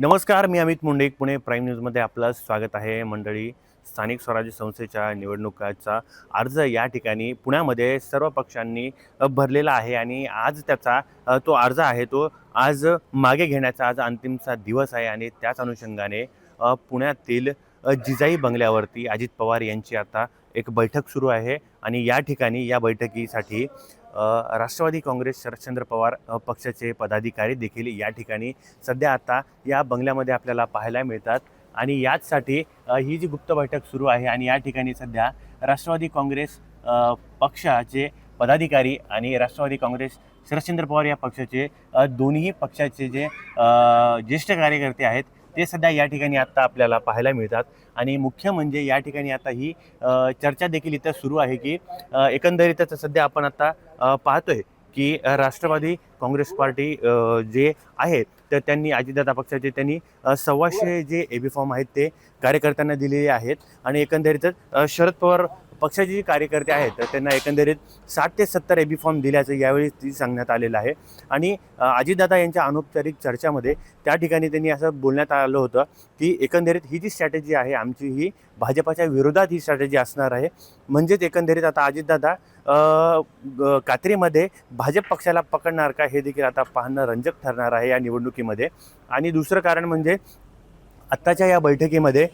नमस्कार, मी अमित मुंडे. पुणे प्राईम न्यूजमध्ये आपलं स्वागत आहे. मंडळी, स्थानिक स्वराज्य संस्थेच्या निवडणुकाचा अर्ज या ठिकाणी पुण्यामध्ये सर्व पक्षांनी भरलेला आहे आणि आज त्याचा तो अर्ज आहे तो आज मागे घेण्याचा आज अंतिमचा दिवस आहे आणि त्याच अनुषंगाने पुण्यातील जिजाई बंगल्यावरती अजित पवार यांची आता एक बैठक सुरू आहे आणि या ठिकाणी या बैठकीसाठी राष्ट्रवादी काँग्रेस शरदचंद्र पवार पक्षाचे पदाधिकारी देखील या ठिकाणी सध्या आता या बंगल्यामध्ये आपल्याला पाहायला मिळतात आणि याचसाठी ही जी गुप्त बैठक सुरू आहे आणि या ठिकाणी सध्या राष्ट्रवादी काँग्रेस पक्षाचे पदाधिकारी आणि राष्ट्रवादी काँग्रेस शरदचंद्र पवार या पक्षाचे दोन्ही पक्षाचे जे ज्येष्ठ कार्यकर्ते आहेत ते सध्या या ठिकाणी आत्ता आपल्याला पाहायला मिळतात आणि मुख्य म्हणजे या ठिकाणी आता ही चर्चा देखील इथं सुरू आहे की एकंदरीतच सध्या आपण आता पाहतोय की राष्ट्रवादी काँग्रेस पार्टी जे आहेत तर त्यांनी अजितदादा पक्षाचे त्यांनी 125 जे एबी फॉर्म आहेत ते कार्यकर्त्यांना दिलेले आहेत आणि एकंदरीतच शरद पवार पक्षाचे जे कार्यकर्ते आहेत तर त्यांना एकंदरीत 60 ते 70 एबी फॉर्म दिल्याचं यावेळी ती सांगण्यात आलेलं आहे आणि अजितदादा यांच्या अनौपचारिक चर्चामध्ये त्या ठिकाणी त्यांनी असं बोलण्यात आलं होतं की एकंदरीत ही जी स्ट्रॅटेजी आहे आमची ही भाजपाच्या विरोधात ही स्ट्रॅटेजी असणार आहे. म्हणजेच एकंदरीत आता अजितदादा कात्रीमध्ये भाजप पक्षाला पकडणार का हे देखील आता पाहणं रंजक ठरणार आहे या निवडणुकीमध्ये. आणि दुसरं कारण म्हणजे आत्ताच्या या बैठकीमध्ये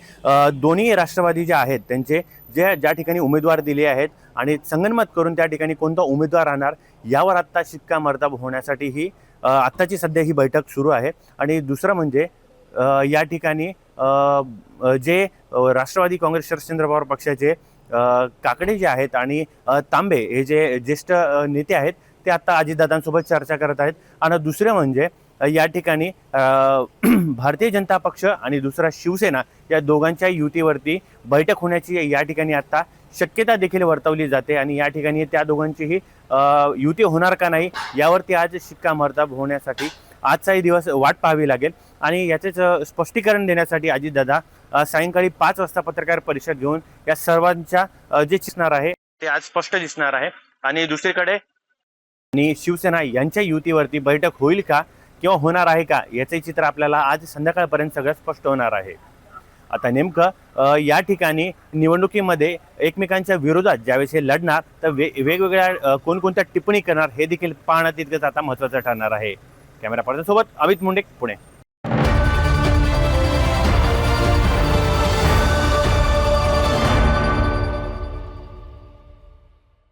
दोन्ही राष्ट्रवादी जे आहेत त्यांचे ज्या ठिकाणी उमेदवार दिले आहेत आणि संगनमत करून त्या ठिकाणी कोणता उमेदवार राहणार यावर आत्ता शिक्कामोर्तब होण्यासाठी ही आत्ताची सध्या ही बैठक सुरू आहे. आणि दुसरं म्हणजे या ठिकाणी जे राष्ट्रवादी काँग्रेस शरदचंद्र पवार पक्षाचे काकडे जे आहेत आणि तांबे हे जे ज्येष्ठ नेते आहेत ते आता अजितदादांसोबत चर्चा करत आहेत. आणि दुसरे म्हणजे या ठिकाणी भारतीय जनता पक्ष आणि दुसरा शिवसेना या दोघांच्या युतीवरती बैठक होण्याची या ठिकाणी आता शक्यता देखील वर्तवली जाते आणि या ठिकाणी त्या दोघांचीही युती होणार का नाही यावरती आज शिक्कामोर्तब होण्यासाठी आजचाही दिवस वाट पाहावी लागेल. आणि याचेच स्पष्टीकरण देण्यासाठी अजितदादा सायंकाळी 5 वाजता पत्रकार परिषद घेऊन या सर्वांच्या जे दिसणार आहे ते आज स्पष्ट दिसणार आहे. आणि दुसरीकडे आणि शिवसेना यांच्या युतीवरती बैठक होईल का किंवा होणार आहे का याचे चित्र आपल्याला आज संध्याकाळपर्यंत सगळं स्पष्ट होणार आहे. आता नेमकं या ठिकाणी निवडणुकीमध्ये एकमेकांच्या विरोधात ज्यावेळेस हे लढणार तर वेगवेगळ्या कोणकोणत्या टिप्पणी करणार हे देखील पाहणं तितकंच आता महत्त्वाचं ठरणार आहे. कॅमेरा पर्सनसोबत अमित मुंडे, पुणे.